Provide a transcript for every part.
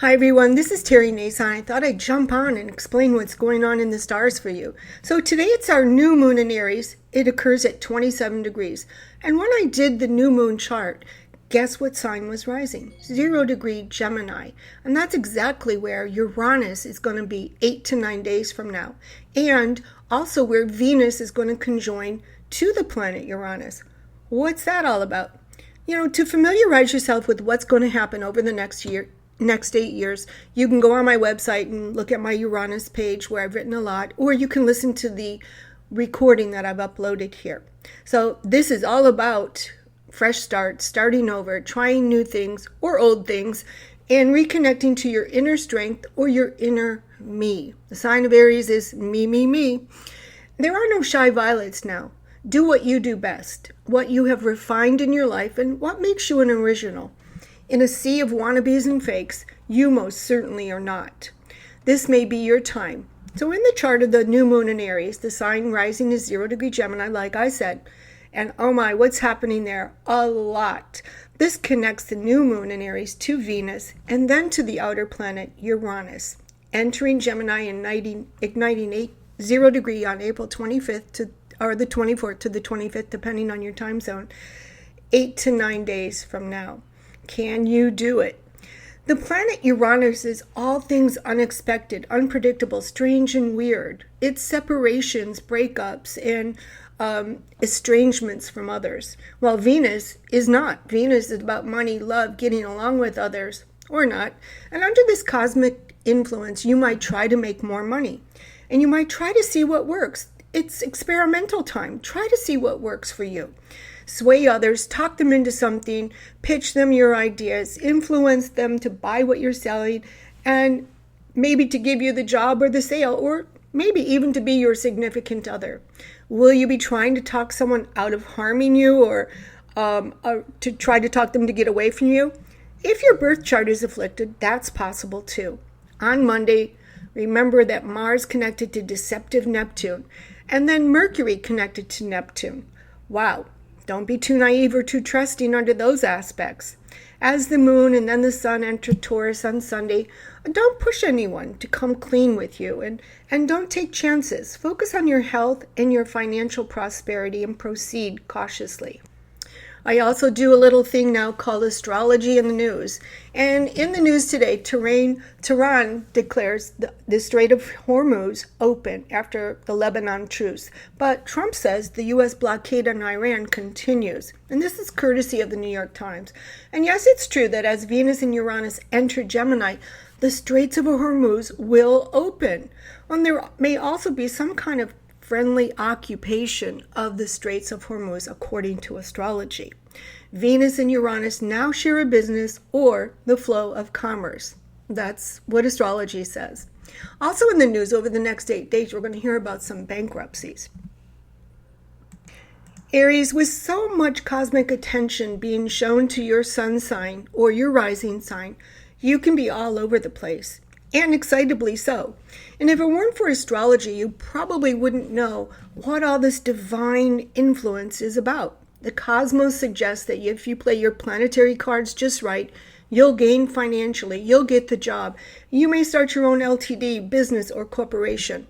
Hi everyone, this is Terry Nason. I thought I'd jump on and explain what's going on in the stars for you. So today it's our new moon in Aries. It occurs at 27 degrees. And when I did the new moon chart, guess what sign was rising? 0 degree Gemini. And that's exactly where Uranus is going to be 8 to 9 days from now. And also where Venus is going to conjoin to the planet Uranus. What's that all about? To familiarize yourself with what's going to happen over the next 8 years, you can go on my website and look at my Uranus page where I've written a lot, or you can listen to the recording that I've uploaded here. So this is all about fresh start, starting over, trying new things or old things, and reconnecting to your inner strength or your inner me. The sign of Aries is me, me, me. There are no shy violets now. Do what you do best, what you have refined in your life, and what makes you an original. In a sea of wannabes and fakes, you most certainly are not. This may be your time. So in the chart of the new moon in Aries, the sign rising is 0 degree Gemini, like I said. And oh my, what's happening there? A lot. This connects the new moon in Aries to Venus and then to the outer planet Uranus, entering Gemini and igniting 0 degree on April 25th or the 24th to the 25th, depending on your time zone, 8 to 9 days from now. Can you do it? The planet Uranus is all things unexpected, unpredictable, strange, and weird. It's separations, breakups, and estrangements from others. While Venus is not. Venus is about money, love, getting along with others, or not. And under this cosmic influence, you might try to make more money. And you might try to see what works. It's experimental time. Try to see what works for you. Sway others, talk them into something, pitch them your ideas, influence them to buy what you're selling, and maybe to give you the job or the sale, or maybe even to be your significant other. Will you be trying to talk someone out of harming you or to try to talk them to get away from you? If your birth chart is afflicted, that's possible too. On Monday, remember that Mars connected to deceptive Neptune, and then Mercury connected to Neptune. Wow. Don't be too naive or too trusting under those aspects. As the moon and then the sun enter Taurus on Sunday, don't push anyone to come clean with you and don't take chances. Focus on your health and your financial prosperity and proceed cautiously. I also do a little thing now called astrology in the news. And in the news today, Tehran declares the Strait of Hormuz open after the Lebanon truce. But Trump says the U.S. blockade on Iran continues. And this is courtesy of the New York Times. And yes, it's true that as Venus and Uranus enter Gemini, the Straits of Hormuz will open. And there may also be some kind of friendly occupation of the Straits of Hormuz, according to astrology. Venus and Uranus now share a business or the flow of commerce. That's what astrology says. Also in the news over the next 8 days, we're going to hear about some bankruptcies. Aries, with so much cosmic attention being shown to your sun sign or your rising sign, you can be all over the place. And excitably so. And if it weren't for astrology, you probably wouldn't know what all this divine influence is about. The cosmos suggests that if you play your planetary cards just right, you'll gain financially, you'll get the job. You may start your own LTD, business, or corporation.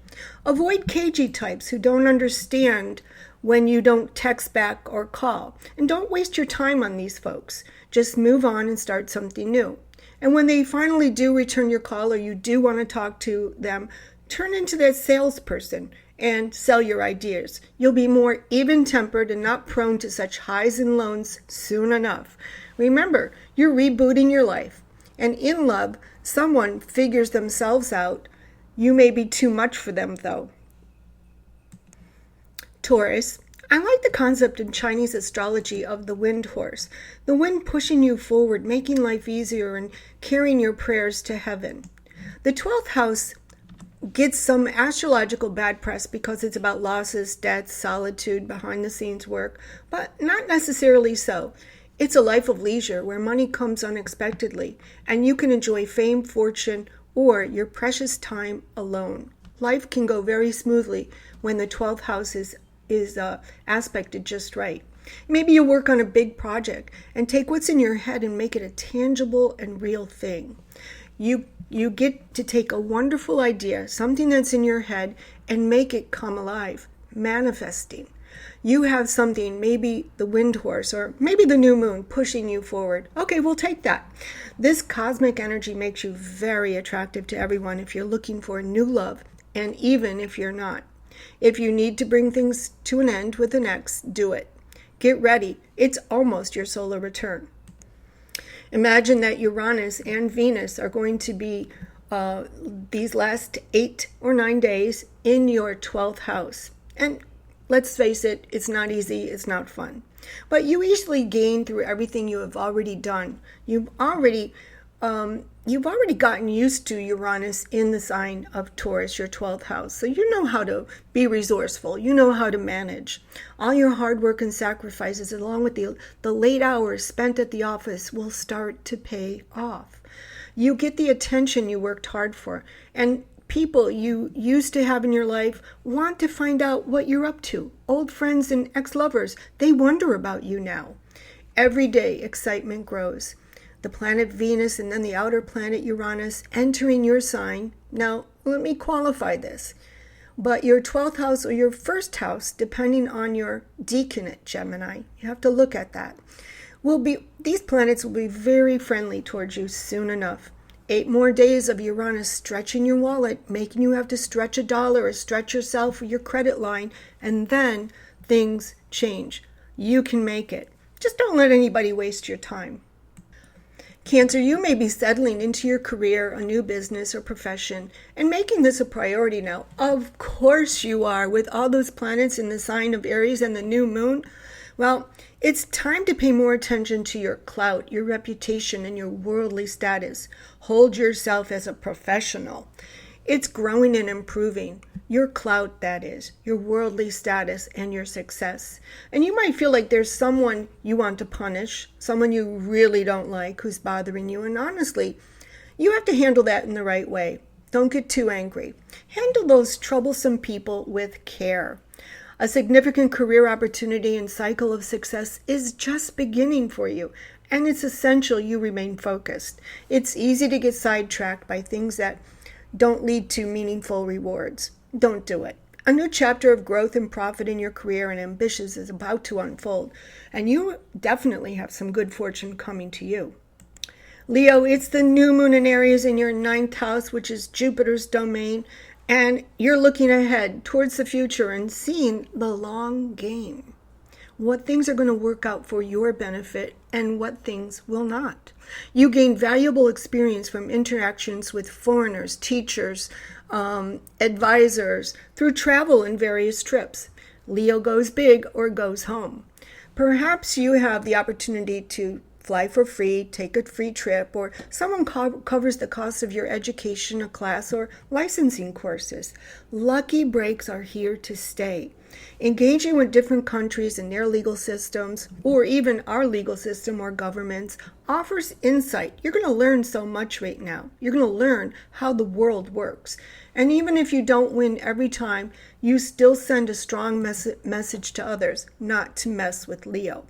Avoid cagey types who don't understand when you don't text back or call. And don't waste your time on these folks. Just move on and start something new. And when they finally do return your call or you do want to talk to them, turn into that salesperson and sell your ideas. You'll be more even-tempered and not prone to such highs and lows soon enough. Remember, you're rebooting your life. And in love, someone figures themselves out. You may be too much for them, though. Taurus, I like the concept in Chinese astrology of the wind horse. The wind pushing you forward, making life easier, and carrying your prayers to heaven. The 12th house gets some astrological bad press because it's about losses, debts, solitude, behind-the-scenes work, but not necessarily so. It's a life of leisure where money comes unexpectedly, and you can enjoy fame, fortune, or your precious time alone. Life can go very smoothly when the 12th house is aspected just right. Maybe you work on a big project and take what's in your head and make it a tangible and real thing. You get to take a wonderful idea, something that's in your head, and make it come alive, manifesting. You have something, maybe the wind horse or maybe the new moon pushing you forward. Okay, we'll take that. This cosmic energy makes you very attractive to everyone if you're looking for new love, and even if you're not. If you need to bring things to an end with an ex, do it. Get ready. It's almost your solar return. Imagine that Uranus and Venus are going to be these last 8 or 9 days in your 12th house. And let's face it, it's not easy, it's not fun. But you easily gain through everything you have already done. You've already gotten used to Uranus in the sign of Taurus, your 12th house. So you know how to be resourceful. You know how to manage. All your hard work and sacrifices, along with the late hours spent at the office, will start to pay off. You get the attention you worked hard for. And people you used to have in your life want to find out what you're up to. Old friends and ex-lovers, they wonder about you now. Every day, excitement grows. The planet Venus and then the outer planet Uranus entering your sign. Now, let me qualify this. But your 12th house or your first house, depending on your decanate, Gemini, you have to look at that, these planets will be very friendly towards you soon enough. 8 more days of Uranus stretching your wallet, making you have to stretch $1 or stretch yourself or your credit line, and then things change. You can make it. Just don't let anybody waste your time. Cancer, you may be settling into your career, a new business or profession, and making this a priority now. Of course you are, with all those planets in the sign of Aries and the new moon. Well, it's time to pay more attention to your clout, your reputation, and your worldly status. Hold yourself as a professional. It's growing and improving. Your clout, that is, your worldly status and your success. And you might feel like there's someone you want to punish, someone you really don't like who's bothering you. And honestly, you have to handle that in the right way. Don't get too angry. Handle those troublesome people with care. A significant career opportunity and cycle of success is just beginning for you, and it's essential you remain focused. It's easy to get sidetracked by things that don't lead to meaningful rewards. Don't do it. A new chapter of growth and profit in your career and ambitions is about to unfold, and you definitely have some good fortune coming to you. Leo, it's the new moon in Aries in your 9th house, which is Jupiter's domain, and you're looking ahead towards the future and seeing the long game. What things are going to work out for your benefit and what things will not. You gain valuable experience from interactions with foreigners, teachers, advisors, through travel and various trips. Leo goes big or goes home. Perhaps you have the opportunity to fly for free, take a free trip, or someone covers the cost of your education, a class, or licensing courses. Lucky breaks are here to stay. Engaging with different countries and their legal systems, or even our legal system or governments, offers insight. You're going to learn so much right now. You're going to learn how the world works. And even if you don't win every time, you still send a strong message to others not to mess with Leo.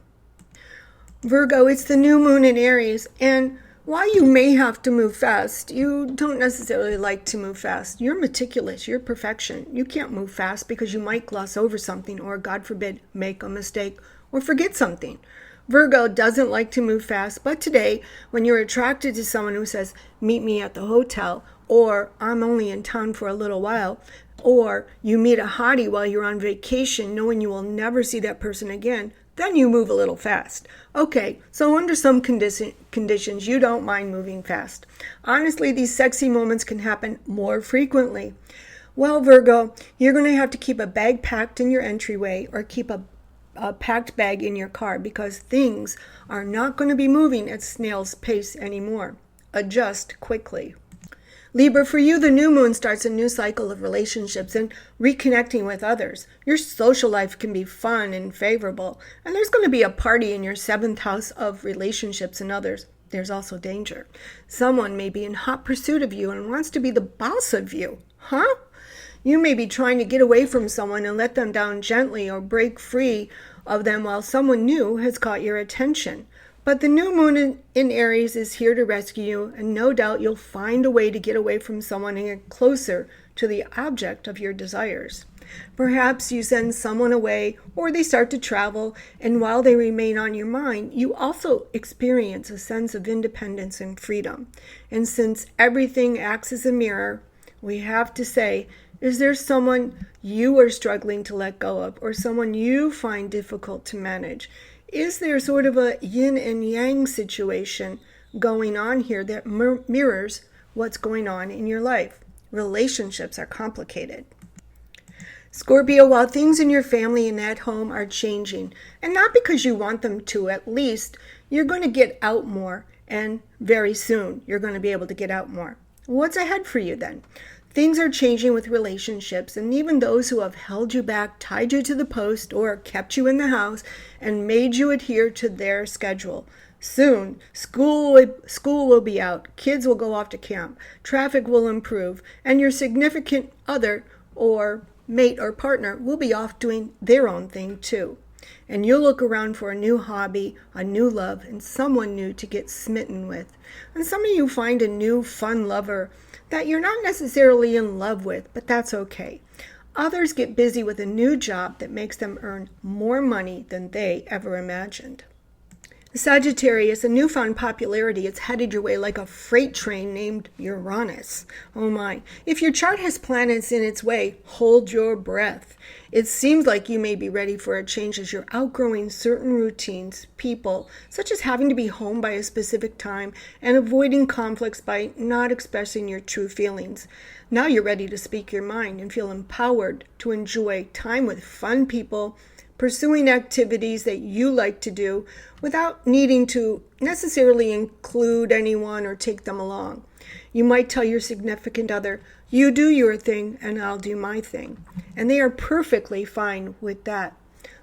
Virgo, it's the new moon in Aries, and while you may have to move fast, you don't necessarily like to move fast. You're meticulous, you're perfection. You can't move fast because you might gloss over something or, God forbid, make a mistake or forget something. Virgo doesn't like to move fast, but today, when you're attracted to someone who says, meet me at the hotel, or I'm only in town for a little while, or you meet a hottie while you're on vacation knowing you will never see that person again, then you move a little fast. Okay, so under some conditions, you don't mind moving fast. Honestly, these sexy moments can happen more frequently. Well, Virgo, you're going to have to keep a bag packed in your entryway or keep a packed bag in your car because things are not going to be moving at snail's pace anymore. Adjust quickly. Libra, for you, the new moon starts a new cycle of relationships and reconnecting with others. Your social life can be fun and favorable, and there's going to be a party in your 7th house of relationships and others. There's also danger. Someone may be in hot pursuit of you and wants to be the boss of you. Huh? You may be trying to get away from someone and let them down gently or break free of them while someone new has caught your attention. But the new moon in Aries is here to rescue you, and no doubt you'll find a way to get away from someone and get closer to the object of your desires. Perhaps you send someone away or they start to travel, and while they remain on your mind, you also experience a sense of independence and freedom. And since everything acts as a mirror, we have to say, is there someone you are struggling to let go of, or someone you find difficult to manage? Is there sort of a yin and yang situation going on here that mirrors what's going on in your life? Relationships are complicated. Scorpio, while things in your family and at home are changing, and not because you want them to, at least you're going to get out more, and very soon you're going to be able to get out more. What's ahead for you then? Things are changing with relationships, and even those who have held you back, tied you to the post, or kept you in the house and made you adhere to their schedule. Soon, school will be out, kids will go off to camp, traffic will improve, and your significant other or mate or partner will be off doing their own thing too. And you'll look around for a new hobby, a new love, and someone new to get smitten with. And some of you find a new fun lover that you're not necessarily in love with, but that's okay. Others get busy with a new job that makes them earn more money than they ever imagined. Sagittarius, a newfound popularity is headed your way like a freight train named Uranus. Oh my. If your chart has planets in its way, hold your breath. It seems like you may be ready for a change as you're outgrowing certain routines, people, such as having to be home by a specific time and avoiding conflicts by not expressing your true feelings. Now you're ready to speak your mind and feel empowered to enjoy time with fun people, pursuing activities that you like to do without needing to necessarily include anyone or take them along. You might tell your significant other, you do your thing and I'll do my thing. And they are perfectly fine with that.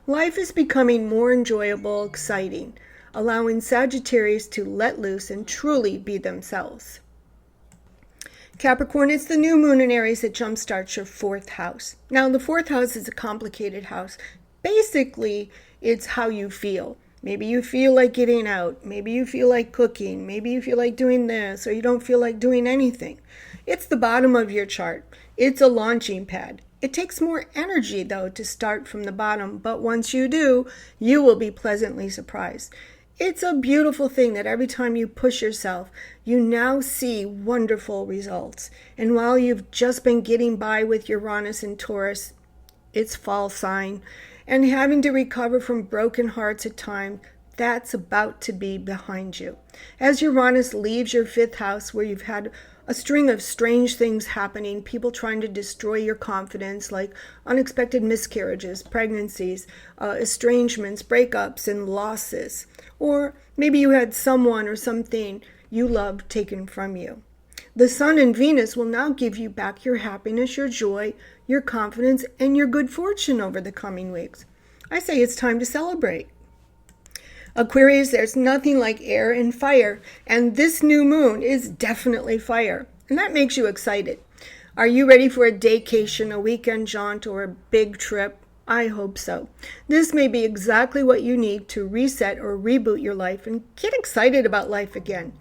Life is becoming more enjoyable, exciting, allowing Sagittarius to let loose and truly be themselves. Capricorn, it's the new moon in Aries that jumpstarts your fourth house. Now, the fourth house is a complicated house. Basically, it's how you feel. Maybe you feel like getting out. Maybe you feel like cooking. Maybe you feel like doing this, or you don't feel like doing anything. It's the bottom of your chart. It's a launching pad. It takes more energy, though, to start from the bottom, but once you do, you will be pleasantly surprised. It's a beautiful thing that every time you push yourself, you now see wonderful results. And while you've just been getting by with Uranus and Taurus, it's fall sign, and having to recover from broken hearts at times, that's about to be behind you. As Uranus leaves your fifth house, where you've had a string of strange things happening, people trying to destroy your confidence, like unexpected miscarriages, pregnancies, estrangements, breakups, and losses. Or maybe you had someone or something you loved taken from you. The Sun and Venus will now give you back your happiness, your joy, your confidence, and your good fortune over the coming weeks. I say it's time to celebrate. Aquarius, there's nothing like air and fire, and this new moon is definitely fire, and that makes you excited. Are you ready for a daycation, a weekend jaunt, or a big trip? I hope so. This may be exactly what you need to reset or reboot your life and get excited about life again.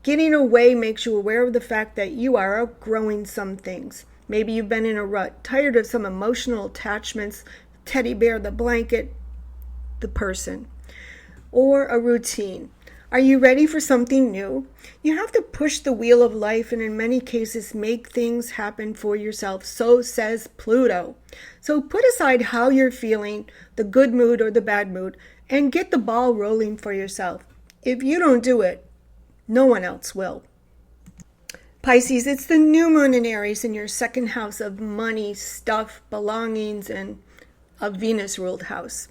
Getting away makes you aware of the fact that you are outgrowing some things. Maybe you've been in a rut, tired of some emotional attachments, teddy bear, the blanket, the person, or a routine. Are you ready for something new? You have to push the wheel of life and in many cases make things happen for yourself. So says Pluto. So put aside how you're feeling, the good mood or the bad mood, and get the ball rolling for yourself. If you don't do it, no one else will. Pisces, it's the new moon in Aries in your second house of money, stuff, belongings, and a Venus-ruled house.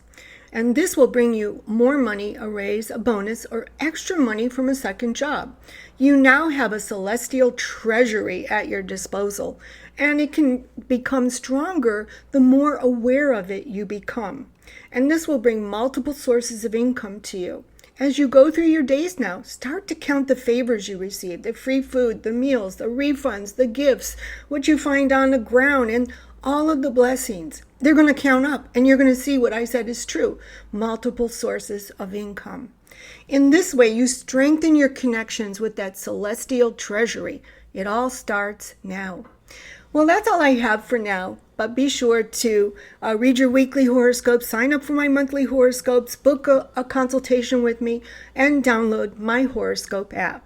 And this will bring you more money, a raise, a bonus, or extra money from a second job. You now have a celestial treasury at your disposal, and it can become stronger the more aware of it you become. And this will bring multiple sources of income to you. As you go through your days now, start to count the favors you receive, the free food, the meals, the refunds, the gifts, what you find on the ground, and all of the blessings. They're going to count up, and you're going to see what I said is true. Multiple sources of income. In this way, you strengthen your connections with that celestial treasury. It all starts now. Well, that's all I have for now, but be sure to read your weekly horoscopes, sign up for my monthly horoscopes, book a consultation with me, and download my horoscope app.